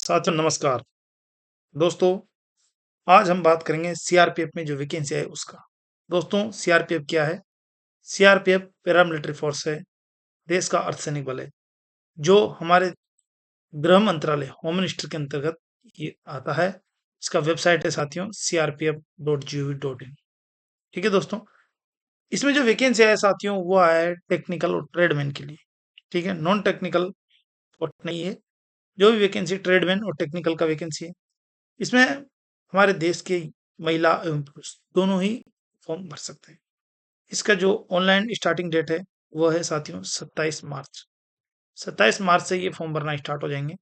साथियों नमस्कार। दोस्तों, आज हम बात करेंगे सीआरपीएफ में जो वैकेंसी है उसका। दोस्तों, सीआरपीएफ क्या है? सीआरपीएफ पैरामिलिट्री फोर्स है, देश का अर्धसैनिक बल है, जो हमारे गृह मंत्रालय होम मिनिस्टर के अंतर्गत ये आता है। इसका वेबसाइट है साथियों crpf.gov.in। ठीक है दोस्तों, इसमें जो वैकेंसी है साथियों वो है टेक्निकल और ट्रेडमैन के लिए। ठीक है, नॉन टेक्निकल और नहीं है। जो भी वैकेंसी ट्रेडमैन और टेक्निकल का वैकेंसी है, इसमें हमारे देश के महिला एवं पुरुष दोनों ही फॉर्म भर सकते हैं। इसका जो ऑनलाइन स्टार्टिंग डेट है वो है साथियों 27 मार्च। 27 मार्च से ये फॉर्म भरना स्टार्ट हो जाएंगे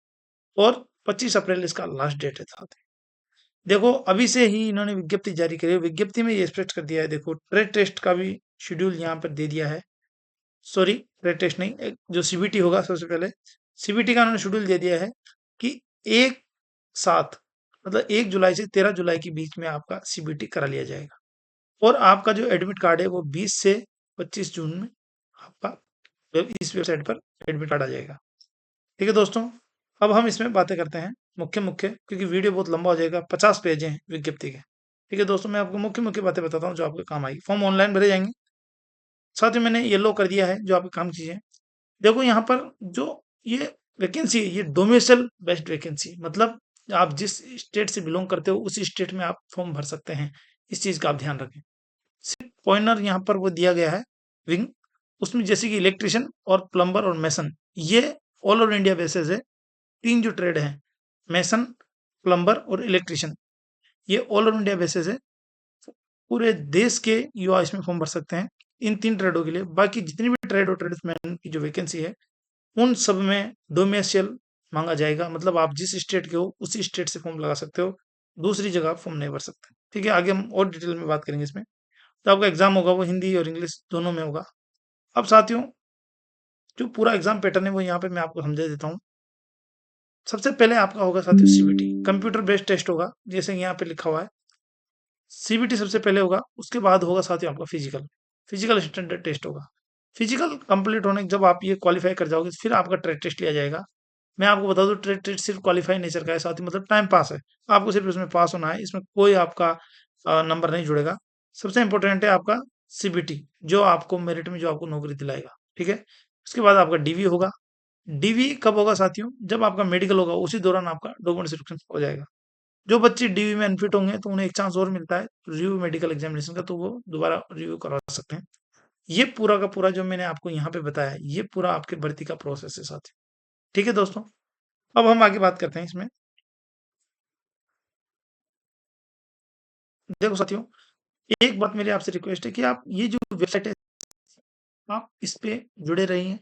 और 25 अप्रैल इसका लास्ट डेट है साथियों। देखो, अभी से ही इन्होंने विज्ञप्ति जारी करी है। विज्ञप्ति में ये स्पष्ट कर दिया है, देखो ट्रेड टेस्ट का भी शेड्यूल यहाँ पर दे दिया है। सॉरी, ट्रेड टेस्ट नहीं, जो सीबीटी होगा सबसे पहले सीबीटी का उन्होंने शेड्यूल दे दिया है कि एक साथ मतलब 1 जुलाई से 13 जुलाई के बीच में आपका सीबीटी करा लिया जाएगा और आपका जो एडमिट कार्ड है वो 20 से 25 जून में आपका इस वेबसाइट पर एडमिट कार्ड आ जाएगा। ठीक है दोस्तों, अब हम इसमें बातें करते हैं मुख्य मुख्य, क्योंकि वीडियो बहुत लंबा हो जाएगा, 50 पेज हैं विज्ञप्ति के। ठीक है दोस्तों, मैं आपको मुख्य मुख्य बातें बताता हूँ जो आपके काम आएगी। फॉर्म ऑनलाइन भरे जाएंगे। साथ ही मैंने येलो कर दिया है जो आपके काम की चीजें। देखो यहाँ पर जो ये वैकेंसी है ये डोमिसाइल बेस्ड वैकेंसी है, मतलब आप जिस स्टेट से बिलोंग करते हो उसी स्टेट में आप फॉर्म भर सकते हैं। इस चीज का आप ध्यान रखें। सिर्फ पॉइंटर यहाँ पर वो दिया गया है विंग, उसमें जैसे कि इलेक्ट्रिशियन और प्लम्बर और मैसन, ये ऑल ओवर इंडिया बेसिस है। तीन जो ट्रेड हैं, मैसन, प्लम्बर और इलेक्ट्रिशियन, ये ऑल ओवर इंडिया बेसिस है। पूरे देश के युवा इसमें फॉर्म भर सकते हैं इन तीन ट्रेडों के लिए। बाकी जितनी भी ट्रेड और ट्रेड्समैन की जो वैकेंसी है उन सब में डोमेस्टियल मांगा जाएगा, मतलब आप जिस स्टेट के हो उसी स्टेट से फॉर्म लगा सकते हो, दूसरी जगह आप फॉर्म नहीं भर सकते। ठीक है, आगे हम और डिटेल में बात करेंगे इसमें। तो आपका एग्जाम होगा वो हिंदी और इंग्लिश दोनों में होगा। अब साथियों, जो पूरा एग्जाम पैटर्न है वो यहाँ पे मैं आपको समझा देता हूँ। सबसे पहले आपका होगा साथियों सीबीटी, कंप्यूटर बेस्ड टेस्ट होगा, जैसे यहाँ पे लिखा हुआ है। सीबीटी सबसे पहले होगा, उसके बाद होगा साथियों आपका फिजिकल, फिजिकल स्टैंडर्ड टेस्ट होगा। फिजिकल कंप्लीट होने के जब आप ये क्वालिफाई कर जाओगे फिर आपका ट्रेड टेस्ट लिया जाएगा। मैं आपको बता दूं, ट्रेड टेस्ट सिर्फ क्वालिफाई नेचर का है साथ ही, मतलब टाइम पास है। आपको सिर्फ इसमें पास होना है, इसमें कोई आपका नंबर नहीं जुड़ेगा। सबसे इंपॉर्टेंट है आपका सीबीटी, जो आपको मेरिट में जो आपको नौकरी दिलाएगा। ठीक है, उसके बाद आपका डीवी होगा। डीवी कब होगा साथियों? जब आपका मेडिकल होगा उसी दौरान आपका डॉक्यूमेंट सिलेक्शन हो जाएगा। जो बच्चे डीवी में अनफिट होंगे तो उन्हें एक चांस और मिलता है रिव्यू मेडिकल एग्जामिनेशन का, तो वो दोबारा रिव्यू करवा सकते हैं। ये पूरा का पूरा जो मैंने आपको यहाँ पे बताया है, ये पूरा आपके भर्ती का प्रोसेस है साथियों। ठीक है दोस्तों, अब हम आगे बात करते हैं इसमें। देखो साथियों, एक बात मेरी आपसे रिक्वेस्ट है कि आप ये जो वेबसाइट है आप इस पे जुड़े रहिए।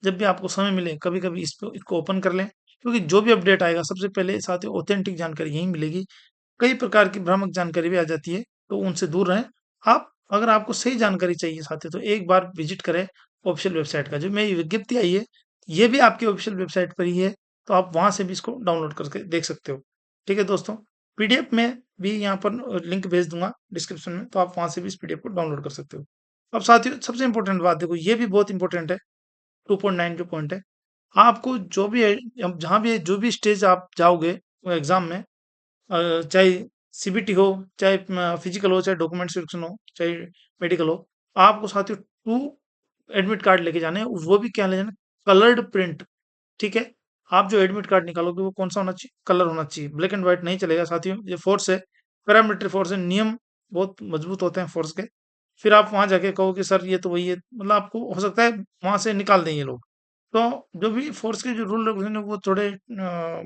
जब भी आपको समय मिले कभी कभी इसको ओपन कर लें, क्योंकि जो भी अपडेट आएगा सबसे पहले साथियों ऑथेंटिक जानकारी यहीं मिलेगी। कई प्रकार की भ्रामक जानकारी भी आ जाती है, तो उनसे दूर रहें। आप अगर आपको सही जानकारी चाहिए साथियों तो एक बार विजिट करें ऑफिशियल वेबसाइट का। जो मेरी विज्ञप्ति आई है ये भी आपकी ऑफिशियल वेबसाइट पर ही है, तो आप वहां से भी इसको डाउनलोड करके देख सकते हो। ठीक है दोस्तों, पीडीएफ में भी यहाँ पर लिंक भेज दूंगा डिस्क्रिप्शन में, तो आप वहां से भी इस पीडीएफ को डाउनलोड कर सकते हो। अब साथियों सबसे इंपॉर्टेंट बात देखो, ये भी बहुत इंपॉर्टेंट है। 2.9 जो पॉइंट है, आपको जो भी है, जहां भी जो भी स्टेज आप जाओगे एग्जाम में, चाहे सीबीटी हो, चाहे फिजिकल हो, चाहे डॉक्यूमेंट सिलेक्शन हो, चाहे मेडिकल हो, आपको साथियों टू एडमिट कार्ड लेके जाने हैं। वो भी क्या ले जाना? Coloured print. ठीक है, आप जो एडमिट कार्ड निकालोगे वो कौन सा होना चाहिए? कलर होना चाहिए, ब्लैक एंड व्हाइट नहीं चलेगा साथियों। ये फोर्स है, पैरामिलिट्री फोर्स है, नियम बहुत मजबूत होते हैं फोर्स के। फिर आप वहां जाके कहो कि सर ये तो वही है, मतलब आपको हो सकता है वहां से निकाल दें ये लोग। तो जो भी फोर्स के जो रूल रेगुलेशन है वो थोड़े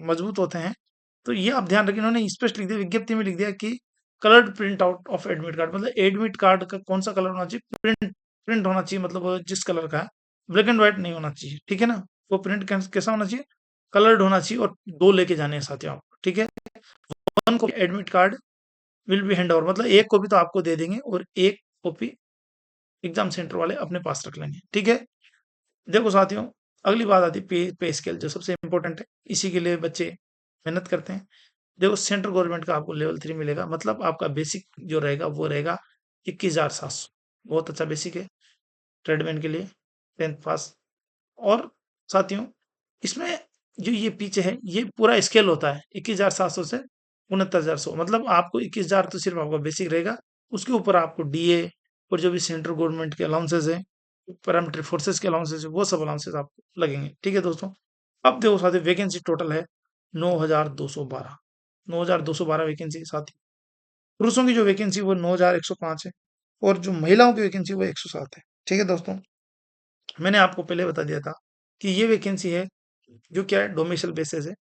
मजबूत होते हैं। तो ये आप ध्यान रखिए, इन्होंने स्पष्ट लिख दिया, विज्ञप्ति में लिख दिया कि coloured print out of admit card, मतलब एडमिट कार्ड का कौन सा कलर होना चाहिए? प्रिंट प्रिंट होना चाहिए, मतलब वो जिस कलर का है, ब्लैक एंड व्हाइट नहीं होना चाहिए। ठीक है ना? वो प्रिंट कैसा होना चाहिए? कलर्ड होना चाहिए, और दो लेके जाने हैं साथियों आपको। ठीक है, वन को admit card will be hand over, मतलब एक कॉपी तो आपको दे देंगे और एक कॉपी एग्जाम सेंटर वाले अपने पास रख लेंगे। ठीक है, देखो साथियों, अगली बात आती है पे स्केल, जो सबसे इंपॉर्टेंट है। इसी के लिए बच्चे मेहनत करते हैं। देखो, सेंट्रल गवर्नमेंट का आपको लेवल 3 मिलेगा, मतलब आपका बेसिक जो रहेगा वो रहेगा 21,700। बहुत अच्छा बेसिक है ट्रेडमैन के लिए, 10th पास। और साथियों, इसमें जो ये पीछे है ये पूरा स्केल होता है 21,700 से 69,100, मतलब आपको 21,000 तो सिर्फ आपका बेसिक रहेगा। उसके ऊपर आपको डीए और जो भी सेंट्रल गवर्नमेंट के अलाउंसेस है, पैरामिलिट्री फोर्सेस के अलाउंसेस है, वो सब अलाउंसेस आपको लगेंगे। ठीक है दोस्तों, अब देखो साथियों वैकेंसी टोटल है 9,212, 9,212 वैकेंसी साथी। पुरुषों की जो वैकेंसी वो 9,105 है और जो महिलाओं की वैकेंसी वो 107 है। ठीक है दोस्तों, मैंने आपको पहले बता दिया था कि ये वैकेंसी है जो क्या है डोमिसाइल बेसिस है,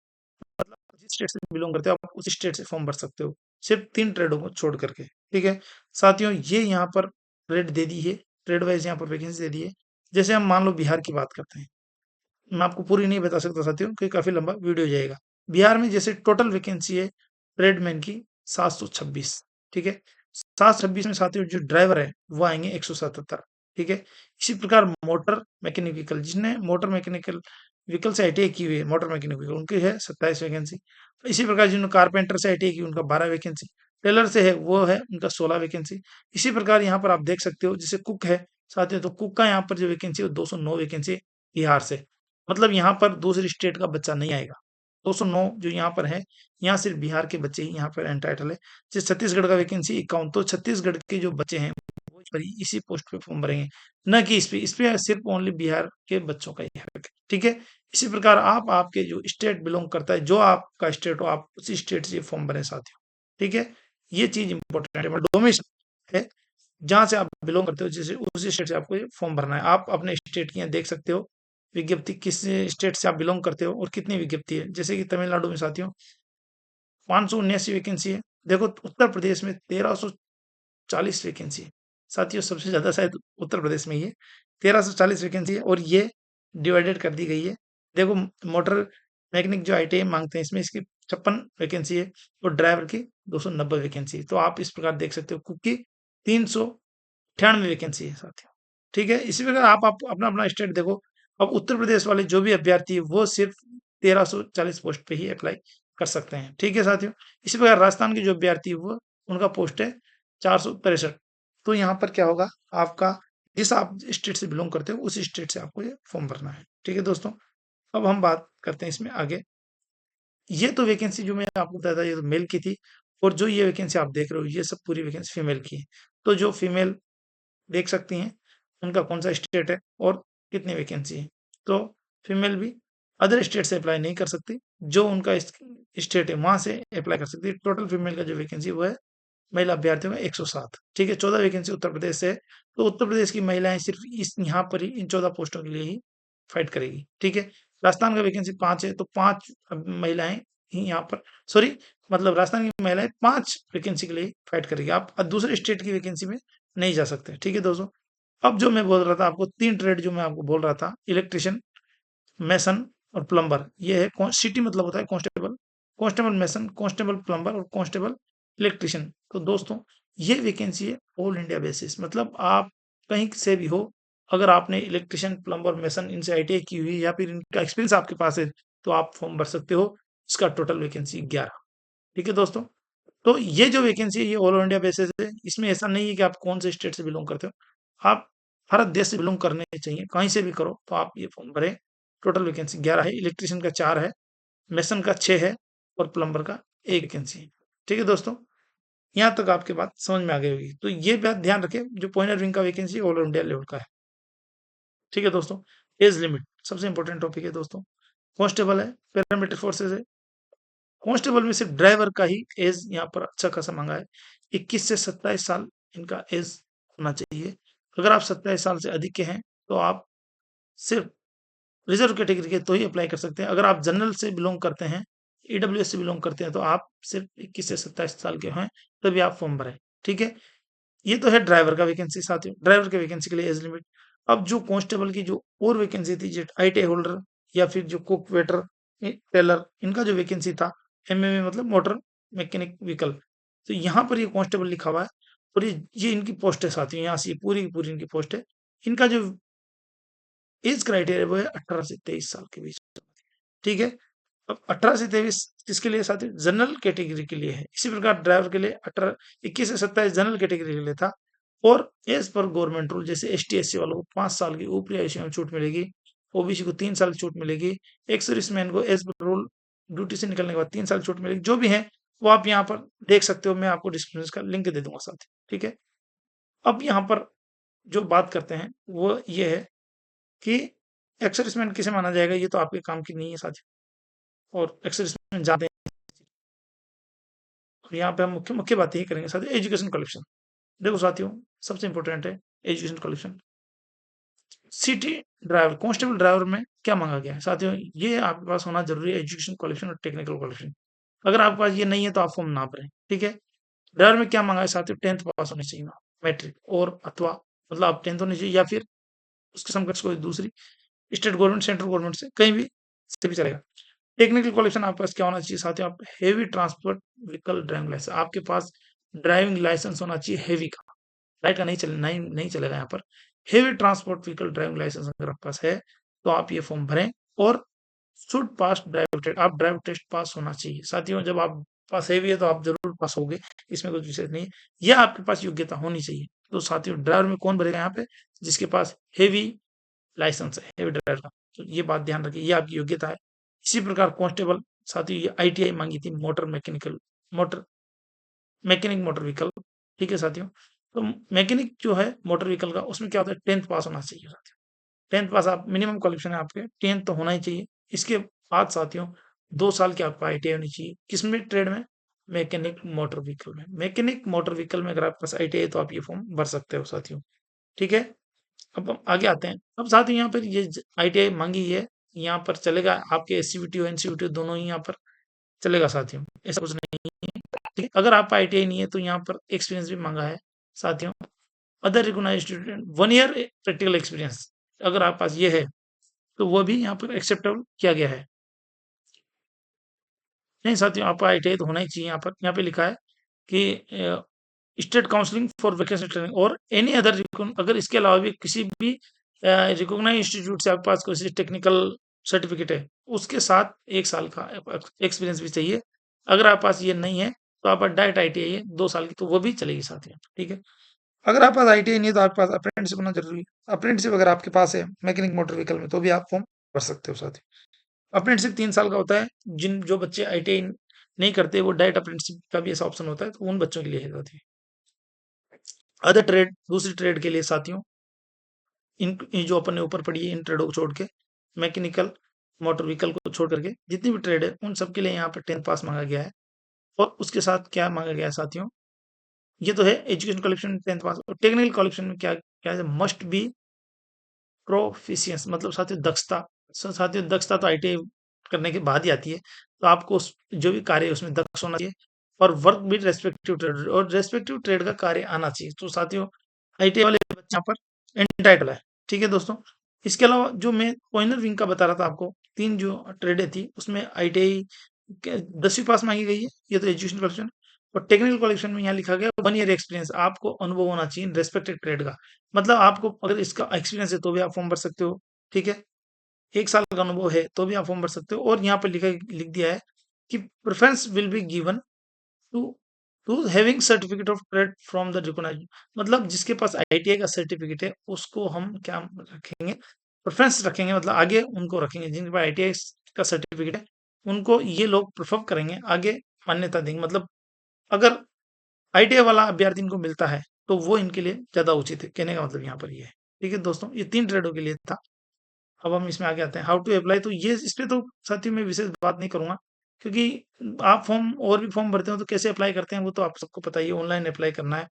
मतलब जिस स्टेट से बिलोंग करते हो आप उसी स्टेट से फॉर्म भर सकते हो, सिर्फ 3 ट्रेडों को छोड़ करके। ठीक है साथियों, ये यहाँ पर ट्रेड दे दी है, ट्रेड वाइज यहाँ पर वैकेंसी दे दी है। जैसे हम मान लो बिहार की बात करते हैं, मैं आपको पूरी नहीं बता सकता साथियों क्योंकि काफी लंबा वीडियो हो जाएगा। बिहार में जैसे टोटल वैकेंसी है ट्रेडमैन की 726। ठीक है, 726 में साथियों जो ड्राइवर है वो आएंगे 177। ठीक है, इसी प्रकार मोटर मैकेनिक व्हीकल, जिसने मोटर मैकेनिकल व्हीकल से आईटीआई की हुई है, मोटर मैकेनिक व्हीकल उनकी है 27 वैकेंसी। इसी प्रकार जिन्होंने कारपेंटर से आईटीआई की उनका 12 वैकेंसी, टेलर से है वो है उनका 16 वैकेंसी। इसी प्रकार यहाँ पर आप देख सकते हो जैसे कुक है साथियों, तो कुक का यहाँ पर जो वैकेंसी है 209 वैकेंसी बिहार से, मतलब यहाँ पर दूसरी स्टेट का बच्चा नहीं आएगा। 209 जो यहाँ पर है, यहाँ सिर्फ बिहार के बच्चे ही यहाँ पर एंटाइटल है। जैसे छत्तीसगढ़ का वैकेंसी 51, तो छत्तीसगढ़ के जो बच्चे हैं वो इसी पोस्ट पे फॉर्म भरेंगे, न कि इस पे सिर्फ ओनली बिहार के बच्चों का ही हक है। ठीक है, इसी प्रकार आप आपके जो स्टेट बिलोंग करता है, जो आपका स्टेट हो आप उसी स्टेट से फॉर्म भरें साथियों। ठीक है, ये चीज इंपॉर्टेंट है, डोमेस्टिक है जहां से आप बिलोंग करते हो, जैसे उसी स्टेट से आपको ये फॉर्म भरना है। आप अपने स्टेट की यहाँ देख सकते हो विज्ञप्ति, किस स्टेट से आप बिलोंग करते हो और कितनी विज्ञप्ति है। जैसे कि तमिलनाडु में साथियों 579 वैकेंसी है। देखो उत्तर प्रदेश में 1340 वैकेंसी है साथियों, सबसे ज्यादा शायद उत्तर प्रदेश में ही है, 1340 वैकेंसी है और ये डिवाइडेड कर दी गई है। देखो मोटर मैकेनिक जो आईटीआई मांगते हैं इसमें इसकी 56 वैकेंसी है और ड्राइवर की 290 वैकेंसी है। तो आप इस प्रकार देख सकते हो कुक की 398 वैकेंसी है साथियों। ठीक है, इसी प्रकार आप अपना अपना स्टेट देखो। अब उत्तर प्रदेश वाले जो भी अभ्यर्थी है वो सिर्फ 1340 पोस्ट पे ही अप्लाई कर सकते हैं। ठीक है साथियों, इसी प्रकार राजस्थान के जो अभ्यर्थी है वो उनका पोस्ट है 463। तो यहाँ पर क्या होगा, आपका जिस आप स्टेट से बिलोंग करते हो उस स्टेट से आपको ये फॉर्म भरना है। ठीक है दोस्तों, अब हम बात करते हैं इसमें आगे। ये तो वैकेंसी जो मैं आपको बताया था ये तो मेल की थी, और जो ये वैकेंसी आप देख रहे हो ये सब पूरी वैकेंसी फीमेल की है। तो जो फीमेल देख सकती हैं उनका कौन सा स्टेट है और कितनी वैकेंसी है। तो फीमेल भी अदर स्टेट से अप्लाई नहीं कर सकती, जो उनका स्टेट है वहां से अप्लाई कर सकती है। टोटल फीमेल का जो वैकेंसी वो है महिला अभ्यर्थियों में 107। ठीक है, 14 वैकेंसी उत्तर प्रदेश से है, तो उत्तर प्रदेश की महिलाएं सिर्फ इस यहाँ पर ही इन 14 पोस्टों के लिए ही फाइट करेगी। ठीक है, राजस्थान का वैकेंसी 5 है, तो 5 महिलाएं ही यहाँ पर, सॉरी, मतलब राजस्थान की महिलाएं 5 वैकेंसी के लिए फाइट करेगी, आप दूसरे स्टेट की वैकेंसी में नहीं जा सकते। ठीक है दोस्तों, अब जो मैं बोल रहा था आपको 3 ट्रेड जो मैं आपको बोल रहा था, इलेक्ट्रिशियन, मैसन और प्लम्बर, ये है सिटी मतलब होता है कांस्टेबल, कांस्टेबल मैसन, कांस्टेबल प्लम्बर और कांस्टेबल इलेक्ट्रिशियन। तो दोस्तों ये वैकेंसी है ऑल इंडिया बेसिस, मतलब आप कहीं से भी हो, अगर आपने इलेक्ट्रिशियन प्लम्बर मैसन इनसे आईटीआई की हुई है या फिर इनका एक्सपीरियंस आपके पास है तो आप फॉर्म भर सकते हो। इसका टोटल वैकेंसी 11। ठीक है दोस्तों, तो ये जो वैकेंसी है ये ऑल इंडिया बेसिस है, इसमें ऐसा नहीं है कि आप कौन से स्टेट से बिलोंग करते हो, आप भारत देश से बिलोंग करने चाहिए, कहीं से भी करो तो आप ये फॉर्म भरें। टोटल वैकेंसी 11 है, इलेक्ट्रिशियन का 4 है, मेसन का 6 है और प्लम्बर का 1 वैकेंसी है। ठीक है दोस्तों, यहाँ तक आपके बात समझ में आ गई होगी। तो ये बात ध्यान रखें, जो पॉइंटर विंग का वैकेंसी ऑल इंडिया लेवल का है। ठीक है दोस्तों, एज लिमिट सबसे इंपॉर्टेंट टॉपिक है दोस्तों। कांस्टेबल है, पैरामिलिट्री फोर्सेज है, कांस्टेबल में सिर्फ ड्राइवर का ही एज यहाँ पर अच्छा खासा मांगा है, 21 से 27 साल इनका एज होना चाहिए। अगर आप 27 साल से अधिक के हैं तो आप सिर्फ रिजर्व कैटेगरी के तो ही अप्लाई कर सकते हैं। अगर आप जनरल से बिलोंग करते हैं, ईडब्ल्यूएस से बिलोंग करते हैं, तो आप सिर्फ 21 से 27 साल के हैं तभी आप फॉर्म भरें। ठीक है, ये तो है ड्राइवर का वैकेंसी, साथियों ड्राइवर के वैकेंसी के लिए एज लिमिट। अब जो कांस्टेबल की जो और वैकेंसी थी, जो आईटीआई होल्डर या फिर जो कुक वेटर टेलर, इनका जो वैकेंसी था एमएमए मतलब मोटर मैकेनिक व्हीकल, तो यहाँ पर ये कांस्टेबल लिखा हुआ है और ये इनकी पोस्ट है साथियों, यहाँ से ये पूरी की पूरी इनकी पोस्ट है। इनका जो एज क्राइटेरिया वो है 18 से 23 साल के बीच। ठीक है, अब 18 से 23 किसके लिए साथियों, जनरल कैटेगरी के लिए है। इसी प्रकार ड्राइवर के लिए 18, 21 से 27 जनरल कैटेगरी के लिए था। और एज पर गवर्नमेंट रूल जैसे एसटी एससी वालों को 5 साल की ऊपरी आयु सीमा में छूट मिलेगी, ओबीसी को 3 साल की छूट मिलेगी, एक सर्विसमैन को एज पर रूल ड्यूटी से निकलने के बाद 3 साल छूट मिलेगी। जो भी है वो आप यहाँ पर देख सकते हो, मैं आपको डिस्क्रिप्शन का लिंक दे दूंगा साथ ही, ठीक है। अब यहाँ पर जो बात करते हैं वो ये है कि एक्स सर्विसमैन किसे माना जाएगा, ये तो आपके काम की नहीं है साथी, और एक्स सर्विसमैन जानते हैं। और यहाँ पे हम मुख्य मुख्य बात यही करेंगे साथियों, एजुकेशन क्वालिफिकेशन। देखो साथियों, सबसे इंपॉर्टेंट है education qualification. City driver, constable driver में क्या मांगा गया है साथियों, ये आपके पास होना जरूरी है, एजुकेशन क्वालिफिकेशन और टेक्निकल क्वालिफिकेशन। अगर आपके पास ये नहीं है तो आप फॉर्म ना भरें, ठीक है। ड्राइवर में क्या मांगा है साथियों, 10th पास होनी चाहिए, मैट्रिक और अथवा मतलब आप 10th होनी चाहिए, या फिर उसके समकक्ष कोई दूसरी स्टेट गवर्नमेंट, सेंट्रल गवर्नमेंट से कहीं भी से भी चलेगा। टेक्निकल क्वालिफिकेशन आपके पास क्या होना चाहिए साथियों, आप heavy transport vehicle driving licence, आपके पास ड्राइविंग लाइसेंस होना चाहिए हेवी का, लाइट का नहीं चलेगा यहाँ पर। Heavy transport vehicle driving licence अगर आपके पास है तो आप ये फॉर्म भरें, और शुड पास ड्राइविंग टेस्ट, आप ड्राइविंग टेस्ट पास होना चाहिए साथियों। जब आप पास हेवी है तो आप जरूर पास होगे, इसमें कुछ विशेष नहीं है, यह आपके पास योग्यता होनी चाहिए। तो साथियों ड्राइवर में कौन भरेगा यहाँ पे, जिसके पास हेवी लाइसेंस है, हेवी ड्राइवर का, तो ये बात ध्यान रखिए, ये आपकी योग्यता है। इसी प्रकार कांस्टेबल साथियों, ये आईटीआई मांगी थी, मोटर मैकेनिक मोटर व्हीकल, ठीक है साथियों। तो मैकेनिक जो है मोटर व्हीकल का, उसमें क्या होता है, 10th पास होना चाहिए साथियों। 10th पास आप मिनिमम क्वालिफिकेशन है आपके, 10th तो होना ही चाहिए। इसके बाद साथियों 2 साल की आपको आईटीआई होनी चाहिए, किसमें, ट्रेड में, मैकेनिक मोटर व्हीकल में। मैकेनिक मोटर व्हीकल में अगर आपके पास आईटीआई है तो आप ये फॉर्म भर सकते हो साथियों, ठीक है। अब हम आगे आते हैं। अब साथियों यहाँ पर ये आईटीआई मांगी है, यहाँ पर चलेगा आपके एससीबीटी और एनसीबीटी दोनों ही यहाँ पर चलेगा साथियों, ऐसा कुछ नहीं है, ठीक है। अगर आपका आईटीआई नहीं है तो यहाँ पर एक्सपीरियंस भी मांगा है साथियों। Other recognised student 1 year practical experience, अगर आपके पास ये है तो वो भी यहाँ पर एक्सेप्टेबल किया गया है। नहीं साथियों, आपका आईटीआई तो होना ही चाहिए। यहाँ पे लिखा है कि state counselling for vacancy training और एनी अदर, अगर इसके अलावा भी किसी भी रिकॉग्नाइज्ड इंस्टीट्यूट से आपके पास कोई टेक्निकल सर्टिफिकेट है, उसके साथ 1 साल का एक्सपीरियंस भी चाहिए। अगर आपके पास ये नहीं है तो आप डायरेक्ट आईटीआई है 2 साल की, तो वो भी चलेगी साथियों, ठीक है। अगर आपके पास आईटीआई नहीं है तो आपके पास अप्रेंटिसशिप होना जरूरी है। अप्रेंटिसशिप अगर आपके पास है मैकेनिक मोटर व्हीकल में तो भी आप फॉर्म भर सकते हो साथियों। अप्रेंटिसशिप 3 साल का होता है, जिन जो बच्चे आईटीआई नहीं करते वो डायरेक्ट अप्रेंटिसशिप का भी ऐसा ऑप्शन होता है, तो उन बच्चों के लिए है साथियों। अदर ट्रेड, दूसरी ट्रेड के लिए साथियों, इन जो अपन ने ऊपर पढ़ी है इन ट्रेडों को छोड़ के, मैकेनिकल मोटर व्हीकल को छोड़ करके जितनी भी ट्रेड है उन सब के लिए यहाँ पे 10th पास मांगा गया है। और उसके साथ क्या मांगा गया है साथियों, ये तो है एजुकेशन क्वालिफिकेशन 10th पास। और टेक्निकल क्वालिफिकेशन में क्या क्या है, मस्ट बी प्रोफिशिएंस, मतलब साथियों दक्षता। साथियों दक्षता तो आईटीआई करने के बाद ही आती है, तो आपको जो भी कार्य है उसमें दक्ष होना चाहिए, और वर्क भी रेस्पेक्टिव ट्रेड, और रेस्पेक्टिव ट्रेड का कार्य आना चाहिए। तो साथियों आईटीआई वाले बच्चे यहाँ पर एंटाइटल है, ठीक है दोस्तों। इसके अलावा जो मैं पॉइनर विंग का बता रहा था आपको, 3 जो ट्रेडें थी उसमें आईटीआई 10वीं पास मांगी गई है, ये तो एजुकेशन क्वालिफिकेशन। और टेक्निकल क्वालिफिकेशन में यहाँ लिखा गया 1 ईयर एक्सपीरियंस, आपको अनुभव होना चाहिए रेस्पेक्टेड ट्रेड का। मतलब आपको अगर इसका एक्सपीरियंस है तो भी आप फॉर्म भर सकते हो, ठीक है। 1 साल का अनुभव है तो भी आप फॉर्म भर सकते हो। और यहाँ पे लिख दिया है कि preference will be given to to having certificate of trade from the recognised, मतलब जिसके पास आईटीआई का सर्टिफिकेट है उसको हम क्या रखेंगे, प्रेफरेंस रखेंगे, मतलब आगे उनको रखेंगे। जिनके पास आईटीआई का सर्टिफिकेट है उनको ये लोग प्रेफर करेंगे, आगे मान्यता देंगे। मतलब अगर आईटीआई वाला अभ्यर्थी इनको मिलता है तो वो इनके लिए ज्यादा उचित है, कहने का मतलब यहाँ पर ये है, ठीक है दोस्तों। ये 3 ट्रेडों के लिए था। अब हम इसमें आगे आते हैं, हाउ टू अप्लाई। तो ये इस पे तो साथियों मैं विशेष बात नहीं करूंगा, क्योंकि आप फॉर्म और भी फॉर्म भरते हो तो कैसे अप्लाई करते हैं वो तो आप सबको पता ही है, ऑनलाइन अप्लाई करना है,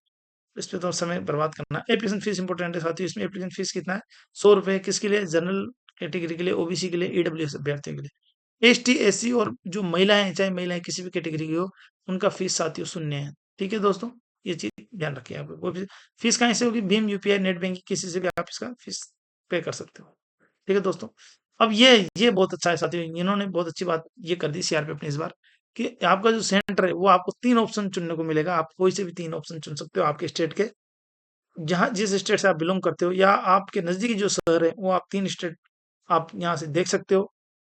इस पे तो समय बर्बाद करना है। एप्लीकेशन फीस इंपॉर्टेंट है साथियों, इसमें एप्लीकेशन फीस कितना है, 100 रुपए, किसके लिए, जनरल कैटेगरी के लिए, ओबीसी के लिए, ईडब्ल्यूएस अभ्यर्थियों के लिए। एसटी एससी और जो महिलाएं, चाहे महिलाएं किसी भी कैटेगरी की हो, उनका फीस साथियों शून्य है, ठीक है दोस्तों। ये चीज ध्यान रखिए आप। वो फीस कहाँ से होगी, भीम यूपीआई नेट बैंकिंग किसी से भी आप इसका फीस पे कर सकते हो, ठीक है दोस्तों। अब ये बहुत अच्छा है साथियों, इन्होंने बहुत अच्छी बात ये कर दी सीआरपीएफ ने इस बार, कि आपका जो सेंटर है वो आपको 3 ऑप्शन चुनने को मिलेगा। आप कोई से भी 3 ऑप्शन चुन सकते हो आपके स्टेट के, जहाँ जिस स्टेट से आप बिलोंग करते हो, या आपके नजदीकी जो शहर है वो आप 3 स्टेट आप यहाँ से देख सकते हो।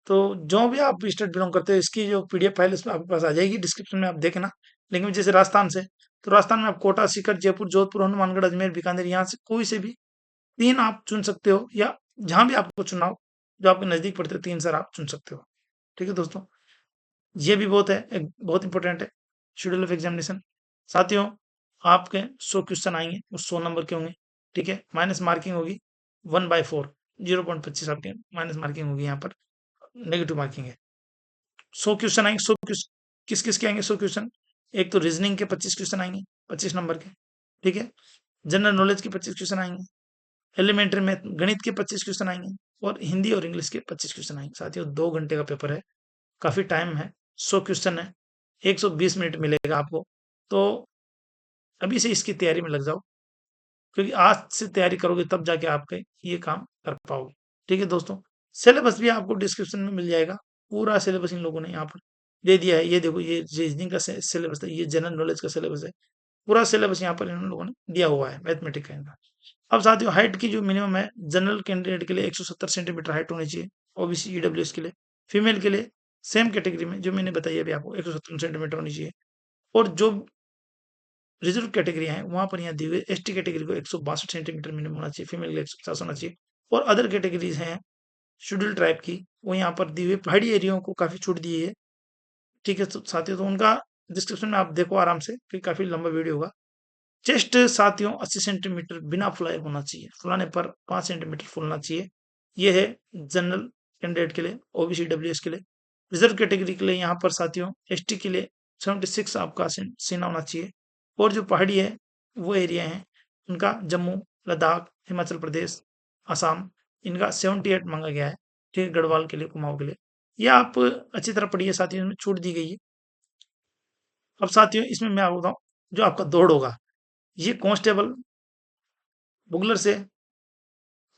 तो जो भी आप स्टेट बिलोंग करते हो इसकी जो पीडीएफ फाइल इसमें आपके पास आ जाएगी, डिस्क्रिप्शन में आप देखना। लेकिन जैसे राजस्थान से, तो राजस्थान में आप कोटा, सीकर, जयपुर, जोधपुर, हनुमानगढ़, अजमेर, बीकानेर, यहाँ से कोई से भी 3 आप चुन सकते हो, या जहां भी आपको चुनाव जो आपके नज़दीक पड़ते हो 3 सर आप चुन सकते हो। ठीक है दोस्तों? ये भी बहुत है, एक बहुत इंपॉर्टेंट है, शेड्यूल ऑफ एग्जामिनेशन। साथियों, आपके 100 क्वेश्चन आएँगे, वो 100 नंबर के होंगे, ठीक है? माइनस मार्किंग होगी 1/4, 0.25 आपके माइनस मार्किंग होगी यहाँ पर, नेगेटिव मार्किंग है। 100 क्वेश्चन आएँगे, 100 किस-किस के आएँगे 100 क्वेश्चन? एक तो रीजनिंग के 25 क्वेश्चन आएँगे, 25 नंबर के, ठीक है? जनरल नॉलेज के 25 क्वेश्चन आएँगे, एलिमेंट्री मैथ गणित के 25 क्वेश्चन आएँगे और हिंदी और इंग्लिश के 25 क्वेश्चन आएँगे। साथियों 2 घंटे का पेपर है, काफ़ी टाइम है, 100 क्वेश्चन है, 120 मिनट मिलेगा आपको। तो अभी से इसकी तैयारी में लग जाओ, क्योंकि आज से तैयारी करोगे तब जाके आपके ये काम कर पाओगे। ठीक है दोस्तों? सिलेबस भी आपको डिस्क्रिप्शन में मिल जाएगा, पूरा सिलेबस इन लोगों ने यहाँ पर दे दिया है। ये देखो, ये रीजनिंग का सिलेबस है, ये जनरल नॉलेज का सिलेबस है, पूरा सिलेबस यहाँ पर इन लोगों ने दिया हुआ है, मैथमेटिक्स का इनका। अब साथियों, हाइट की जो मिनिमम है, जनरल कैंडिडेट के लिए 170 सेंटीमीटर हाइट होनी चाहिए, ओबीसी ईडब्ल्यूएस के लिए। फीमेल के लिए सेम कैटेगरी में जो मैंने बताई अभी आपको 170 सेंटीमीटर होनी चाहिए। और जो रिजर्व कैटेगरी है वहां पर यहाँ दी हुई एसटी कैटेगरी को 162 सेंटीमीटर मिनिमम होना चाहिए, फीमेल के लिए 150 होना चाहिए। और अदर कैटेगरीज हैं शेड्यूल ट्राइब की, वो यहाँ पर दी हुई पहाड़ी एरियो को काफी छूट दी है। ठीक है साथियों, तो उनका डिस्क्रिप्शन में आप देखो आराम से, क्योंकि काफी लंबा वीडियो होगा। चेस्ट साथियों 80 सेंटीमीटर बिना फुलाए होना चाहिए, फुलाने पर 5 सेंटीमीटर फुलना चाहिए। ये है जनरल कैंडिडेट के लिए, ओबीसी डब्ल्यूएस के लिए। रिजर्व कैटेगरी के लिए यहाँ पर साथियों एसटी के लिए 76 आपका सीना होना चाहिए। और जो पहाड़ी है वो एरिया है उनका जम्मू, लद्दाख, हिमाचल प्रदेश, असम, इनका 78 मांगा गया है। ठीक है, गढ़वाल के लिए, कुमाऊं के लिए। ये आप अच्छी तरह पढ़िए साथियों, इसमें छूट दी गई है। अब साथियों इसमें मैं आपको बताऊं, जो आपका दौड़ होगा, ये कांस्टेबल, बुगलर से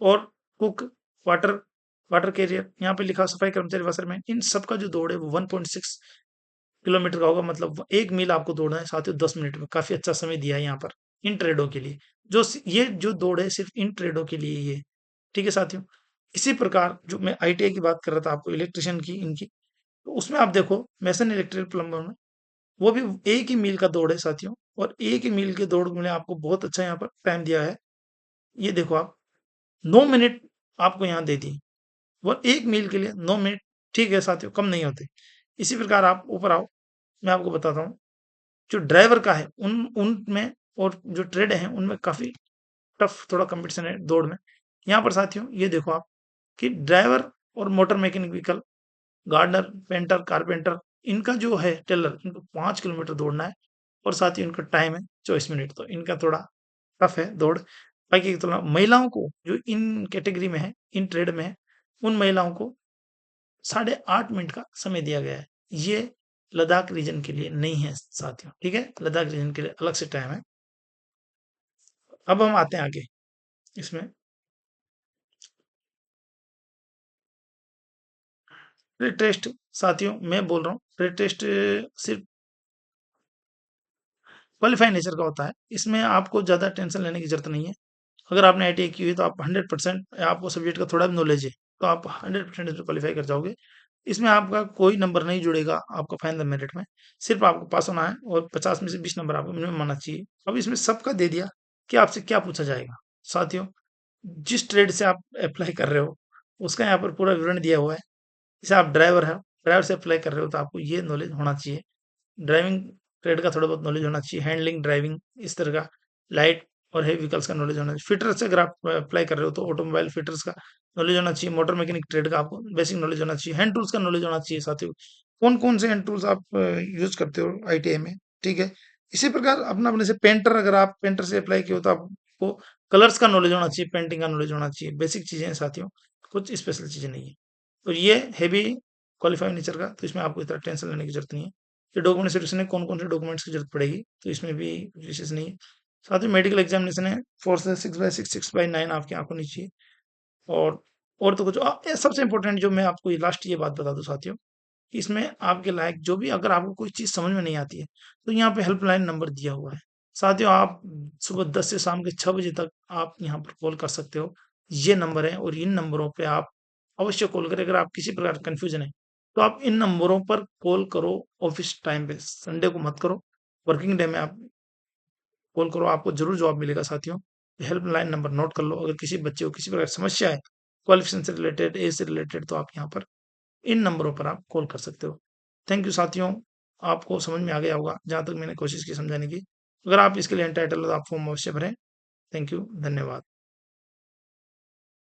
और कुक, वाटर वाटर कैरियर, यहाँ पे लिखा सफाई कर्मचारी वाशरमैन, इन सबका जो दौड़ है वो 1.6 किलोमीटर का होगा। मतलब 1 मील आपको दौड़ना है साथियों 10 मिनट में। काफी अच्छा समय दिया है यहाँ पर इन ट्रेडों के लिए। ये जो दौड़ है सिर्फ इन ट्रेडों के लिए ही है। ठीक है साथियों? इसी प्रकार जो मैं आईटीआई की बात कर रहा था आपको, इलेक्ट्रिशियन की, इनकी, तो उसमें आप देखो मैसन, इलेक्ट्रिकल प्लम्बर में, वो भी 1 ही मील का दौड़ है साथियों। और 1 ही मील के दौड़ में आपको बहुत अच्छा यहाँ पर टाइम दिया है। ये देखो आप, 9 मिनट आपको यहाँ दे दी। वो 1 मील के लिए 9 मिनट, ठीक है साथियों, कम नहीं होते। इसी प्रकार आप ऊपर आओ, मैं आपको बताता हूँ, जो ड्राइवर का है उनमें और जो ट्रेड है उनमें काफ़ी टफ थोड़ा कॉम्पिटिशन है दौड़ में। यहाँ पर साथियों ये देखो आप, कि ड्राइवर और motor mechanic vehicle, gardener, painter, carpenter, इनका जो है टेलर, इनको 5 किलोमीटर दौड़ना है। और साथ ही उनका टाइम है 24 मिनट, तो इनका थोड़ा टफ है दौड़। बाकी की तुलना महिलाओं को, जो इन कैटेगरी में है, इन ट्रेड में है, उन महिलाओं को 8.5 मिनट का समय दिया गया है। ये लद्दाख रीजन के लिए नहीं है साथियों, ठीक है? लद्दाख रीजन के लिए अलग से टाइम है। अब हम आते हैं आगे इसमें, ट्रेड टेस्ट। साथियों मैं बोल रहा हूँ, ट्रेड टेस्ट सिर्फ क्वालिफाई नेचर का होता है, इसमें आपको ज़्यादा टेंशन लेने की ज़रूरत नहीं है। अगर आपने आईटीआई की हुई तो आप 100%, आपको सब्जेक्ट का थोड़ा भी नॉलेज है, तो आप 100% इसमें क्वालिफाई कर जाओगे। इसमें आपका कोई नंबर नहीं जुड़ेगा आपका फाइनल मेरिट में, सिर्फ आपको पास होना है और 50 में से 20 नंबर आपको मिनिमम आना चाहिए। अब इसमें सबका दे दिया कि आपसे क्या पूछा जाएगा। साथियों, जिस ट्रेड से आप अप्लाई कर रहे हो उसका यहाँ पर पूरा विवरण दिया हुआ है। जैसे आप ड्राइवर है, ड्राइवर से अप्लाई कर रहे हो तो आपको ये नॉलेज होना चाहिए, ड्राइविंग ट्रेड का थोड़ा बहुत नॉलेज होना चाहिए, हैंडलिंग, ड्राइविंग, इस तरह का, लाइट और हेवी व्हीकल्स का नॉलेज होना चाहिए। फिटर से अगर आप अप्लाई कर रहे हो तो ऑटोमोबाइल फिटर्स का नॉलेज होना चाहिए, मोटर मैकेनिक ट्रेड का आपको बेसिक नॉलेज होना चाहिए, हैंड टूल्स का नॉलेज होना चाहिए। साथियों, कौन कौन से हैंड टूल्स आप यूज करते हो आईटीआई में, ठीक है? इसी प्रकार अपना अपने से पेंटर, अगर आप पेंटर से अप्लाई किए हो तो आपको कलर्स का नॉलेज होना चाहिए, पेंटिंग का नॉलेज होना चाहिए। बेसिक चीजें हैं साथियों, कुछ स्पेशल चीजें नहीं है। तो ये हैवी क्वालिफाइड नेचर का, तो इसमें आपको इतना टेंशन लेने की जरूरत नहीं है। ये डॉक्यूमेंटेशन है, कौन कौन से डॉक्यूमेंट्स की जरूरत पड़ेगी, तो इसमें भी विशेष नहीं है। साथ ही मेडिकल एग्जामिनेशन है, 4 से 6/6, 6/9 आपकी आंख होनी चाहिए। और और तो कुछ ये सबसे इंपॉर्टेंट जो मैं आपको ये लास्ट ये बात बता दूं साथियों, कि इसमें आपके लायक जो भी, अगर आपको कोई चीज समझ में नहीं आती है तो यहाँ पे हेल्पलाइन नंबर दिया हुआ है। साथियों, आप सुबह 10 से शाम के 6 बजे तक आप यहाँ पर कॉल कर सकते हो। ये नंबर है और इन नंबरों पे आप अवश्य कॉल करें। अगर आप किसी प्रकार कंफ्यूजन है तो आप इन नंबरों पर कॉल करो। ऑफिस टाइम पे, संडे को मत करो, वर्किंग डे में आप कॉल करो, आपको जरूर जवाब मिलेगा साथियों। हेल्पलाइन नंबर नोट कर लो। अगर किसी बच्चे को किसी प्रकार की समस्या है, क्वालिफिकेशन से रिलेटेड, एज से रिलेटेड, तो आप यहाँ पर इन नंबरों पर आप कॉल कर सकते हो। थैंक यू साथियों, आपको समझ में आ गया होगा, जहाँ तक मैंने कोशिश की समझाने की। अगर आप इसके लिए एंटाइटल हो तो आप फॉर्म अवश्य भरें। थैंक यू, धन्यवाद।